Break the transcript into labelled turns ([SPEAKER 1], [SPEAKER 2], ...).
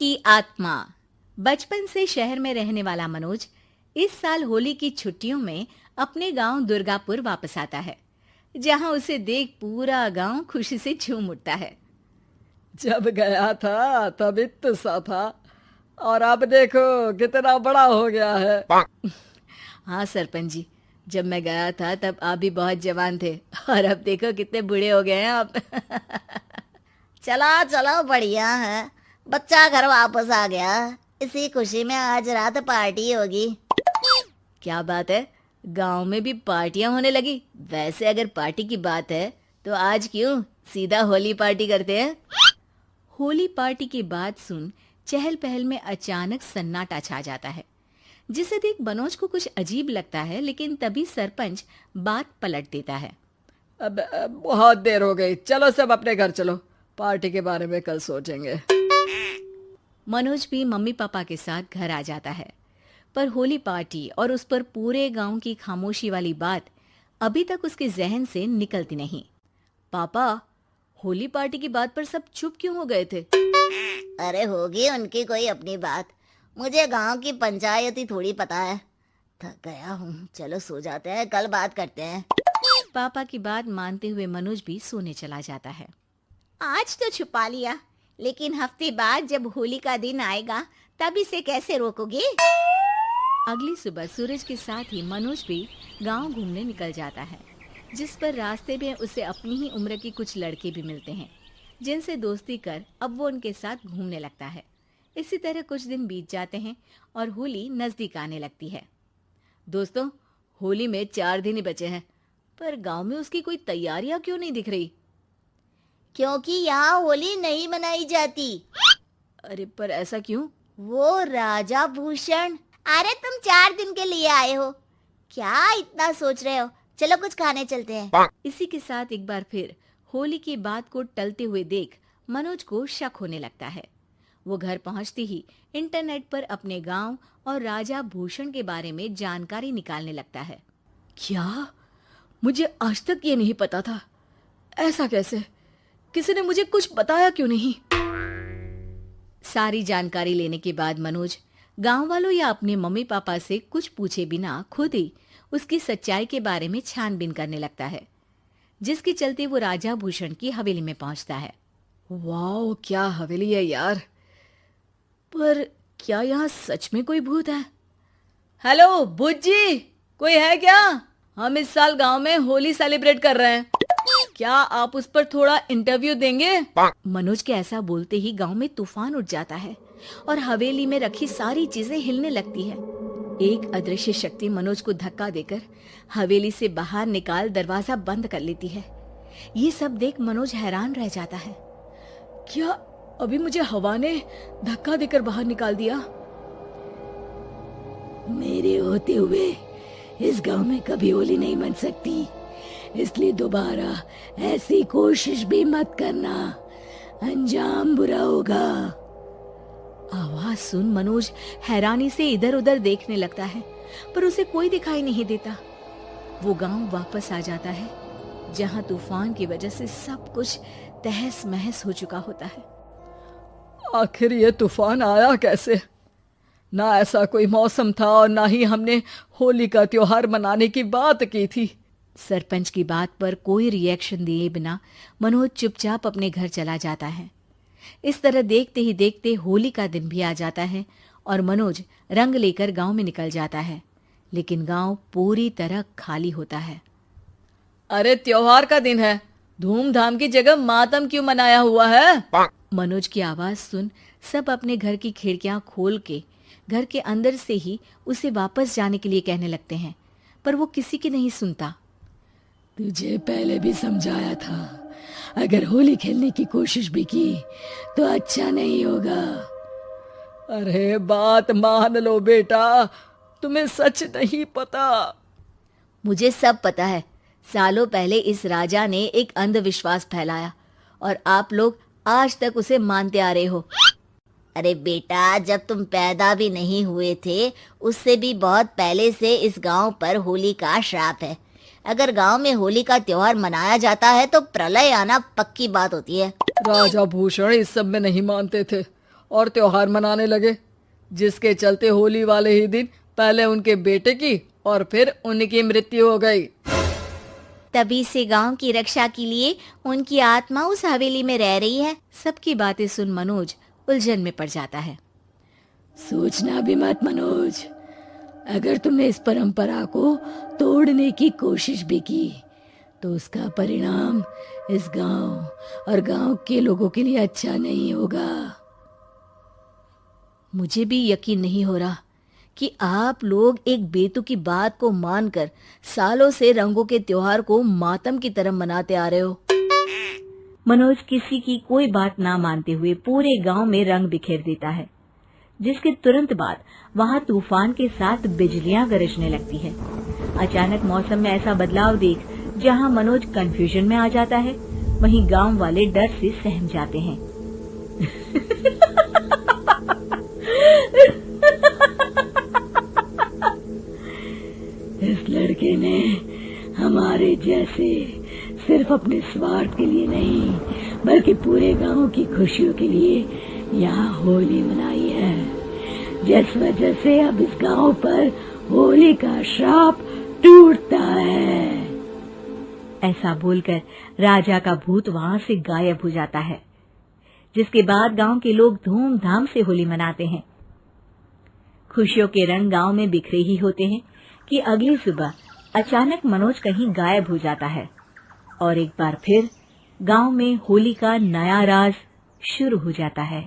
[SPEAKER 1] की आत्मा। बचपन से शहर में रहने वाला मनोज इस साल होली की छुट्टियों में अपने गांव दुर्गापुर वापस आता है, जहां उसे देख पूरा गांव खुशी से झूम उठता है।
[SPEAKER 2] जब गया था तब इतना सा था और अब देखो कितना बड़ा हो गया है।
[SPEAKER 1] हाँ सरपंच जी, जब मैं गया था तब आप भी बहुत जवान थे और अब देखो कितने बूढ़े हो गए हैं आप।
[SPEAKER 3] चलो चलो बढ़िया है। बच्चा घर वापस आ गया। इसी खुशी में आज रात पार्टी होगी।
[SPEAKER 1] क्या बात है, गांव में भी पार्टियां होने लगी। वैसे अगर पार्टी की बात है तो आज क्यों सीधा होली पार्टी करते हैं। होली पार्टी की बात सुन चहल पहल में अचानक सन्नाटा छा जाता है, जिसे देख मनोज को कुछ अजीब लगता है, लेकिन तभी सरपंच बात पलट देता है।
[SPEAKER 2] अब बहुत देर हो गई, चलो सब अपने घर चलो, पार्टी के बारे में कल सोचेंगे।
[SPEAKER 1] मनोज भी मम्मी पापा के साथ घर आ जाता है, पर होली पार्टी और उस पर पूरे गांव की खामोशी वाली बात अभी तक उसके जहन से निकलती नहीं। पापा, होली पार्टी की बात पर सब चुप क्यों हो गए थे?
[SPEAKER 3] अरे होगी उनकी कोई अपनी बात। मुझे गांव की पंचायत ही थोड़ी पता है। थक गया हूँ, चलो सो जाते हैं, कल बात करते हैं।
[SPEAKER 1] पापा की बात मानते हुए मनोज भी सोने चला जाता है।
[SPEAKER 3] आज तो छुपा लिया, लेकिन हफ्ते बाद जब होली का दिन आएगा तब इसे कैसे रोकोगे?
[SPEAKER 1] अगली सुबह सूरज के साथ ही मनोज भी गांव घूमने निकल जाता है, जिस पर रास्ते में उसे अपनी ही उम्र के कुछ लड़के भी मिलते हैं, जिनसे दोस्ती कर अब वो उनके साथ घूमने लगता है। इसी तरह कुछ दिन बीत जाते हैं और होली नजदीक आने लगती है। दोस्तों, होली में 4 दिन ही बचे हैं, पर गांव में उसकी कोई तैयारियां क्यों नहीं दिख रही?
[SPEAKER 3] क्योंकि यहाँ होली नहीं मनाई जाती।
[SPEAKER 1] अरे पर ऐसा क्यों?
[SPEAKER 3] वो राजा भूषण। अरे तुम 4 दिन के लिए आए हो, क्या इतना सोच रहे हो? चलो कुछ खाने चलते हैं।
[SPEAKER 1] इसी के साथ एक बार फिर होली की बात को टलते हुए देख मनोज को शक होने लगता है। वो घर पहुंचते ही इंटरनेट पर अपने गांव और राजा भूषण के बारे में जानकारी निकालने लगता है।
[SPEAKER 2] क्या? मुझे आज तक ये नहीं पता था। ऐसा कैसे? किसी ने मुझे कुछ बताया क्यों नहीं?
[SPEAKER 1] सारी जानकारी लेने के बाद मनोज गांव वालों या अपने मम्मी पापा से कुछ पूछे बिना खुद ही उसकी सच्चाई के बारे में छानबीन करने लगता है, जिसके चलते वो राजा भूषण की हवेली में पहुंचता है।
[SPEAKER 2] वाह, क्या हवेली है यार। पर क्या यहाँ सच में कोई भूत है? हेलो भूत जी, कोई है क्या? हम इस साल गांव में होली सेलिब्रेट कर रहे हैं, क्या आप उस पर थोड़ा इंटरव्यू देंगे?
[SPEAKER 1] मनोज के ऐसा बोलते ही गांव में तूफान उठ जाता है और हवेली में रखी सारी चीजें हिलने लगती है। एक अदृश्य शक्ति मनोज को धक्का देकर हवेली से बाहर निकाल दरवाजा बंद कर लेती है। ये सब देख मनोज हैरान रह जाता है।
[SPEAKER 2] क्या अभी मुझे हवा ने धक्का देकर बाहर निकाल दिया?
[SPEAKER 4] मेरे होते हुए इस गांव में कभी होली नहीं मन सकती, इसलिए दोबारा ऐसी कोशिश भी मत करना, अंजाम बुरा होगा।
[SPEAKER 1] आवाज सुन मनोज हैरानी से इधर उधर देखने लगता है, पर उसे कोई दिखाई नहीं देता। वो गांव वापस आ जाता है, जहां तूफान की वजह से सब कुछ तहस महस हो चुका होता है।
[SPEAKER 2] आखिर ये तूफान आया कैसे? ना ऐसा कोई मौसम था और ना ही हमने होली का त्योहार मनाने की बात की थी।
[SPEAKER 1] सरपंच की बात पर कोई रिएक्शन दिए बिना मनोज चुपचाप अपने घर चला जाता है। इस तरह देखते ही देखते होली का दिन भी आ जाता है और मनोज रंग लेकर गांव में निकल जाता है, लेकिन गांव पूरी तरह खाली होता है।
[SPEAKER 2] अरे त्योहार का दिन है, धूमधाम की जगह मातम क्यों मनाया हुआ है?
[SPEAKER 1] मनोज की आवाज सुन सब अपने घर की खिड़कियां खोल के घर के अंदर से ही उसे वापस जाने के लिए कहने लगते हैं, पर वो किसी की नहीं सुनता।
[SPEAKER 4] तुझे पहले भी समझाया था, अगर होली खेलने की कोशिश भी की तो अच्छा नहीं होगा।
[SPEAKER 2] अरे बात मान लो बेटा, तुम्हें सच नहीं पता।
[SPEAKER 1] मुझे सब पता है। सालों पहले इस राजा ने एक अंधविश्वास फैलाया और आप लोग आज तक उसे मानते आ रहे हो।
[SPEAKER 3] अरे बेटा, जब तुम पैदा भी नहीं हुए थे उससे भी बहुत पहले से इस गांव पर होली का श्राप है। अगर गांव में होली का त्योहार मनाया जाता है तो प्रलय आना पक्की बात होती है।
[SPEAKER 2] राजा भूषण इस सब में नहीं मानते थे और त्योहार मनाने लगे, जिसके चलते होली वाले ही दिन पहले उनके बेटे की और फिर उनकी मृत्यु हो गई।
[SPEAKER 3] तभी से गांव की रक्षा के लिए उनकी आत्मा उस हवेली में रह रही है।
[SPEAKER 1] सबकी बातें सुन मनोज उलझन में पड़ जाता है।
[SPEAKER 4] सोचना भी मत मनोज, अगर तुमने इस परंपरा को तोड़ने की कोशिश भी की तो उसका परिणाम इस गांव और गांव के लोगों के लिए अच्छा नहीं होगा।
[SPEAKER 1] मुझे भी यकीन नहीं हो रहा कि आप लोग एक बेतुकी बात को मानकर सालों से रंगों के त्योहार को मातम की तरह मनाते आ रहे हो। मनोज किसी की कोई बात ना मानते हुए पूरे गांव में रंग बिखेर देता है, जिसके तुरंत बाद वहां तूफान के साथ बिजलियां गरजने लगती है। अचानक मौसम में ऐसा बदलाव देख जहां मनोज कंफ्यूजन में आ जाता है, वहीं गांव वाले डर से सहम जाते हैं।
[SPEAKER 4] इस लड़के ने हमारे जैसे सिर्फ अपने स्वार्थ के लिए नहीं बल्कि पूरे गांव की खुशियों के लिए यहाँ होली मनाई है, जिस वजह से अब इस गांव पर होली का श्राप टूटता है।
[SPEAKER 1] ऐसा बोलकर राजा का भूत वहां से गायब हो जाता है, जिसके बाद गांव के लोग धूमधाम से होली मनाते हैं। खुशियों के रंग गांव में बिखरे ही होते हैं कि अगली सुबह अचानक मनोज कहीं गायब हो जाता है और एक बार फिर गांव में होली का नया राज शुरू हो जाता है।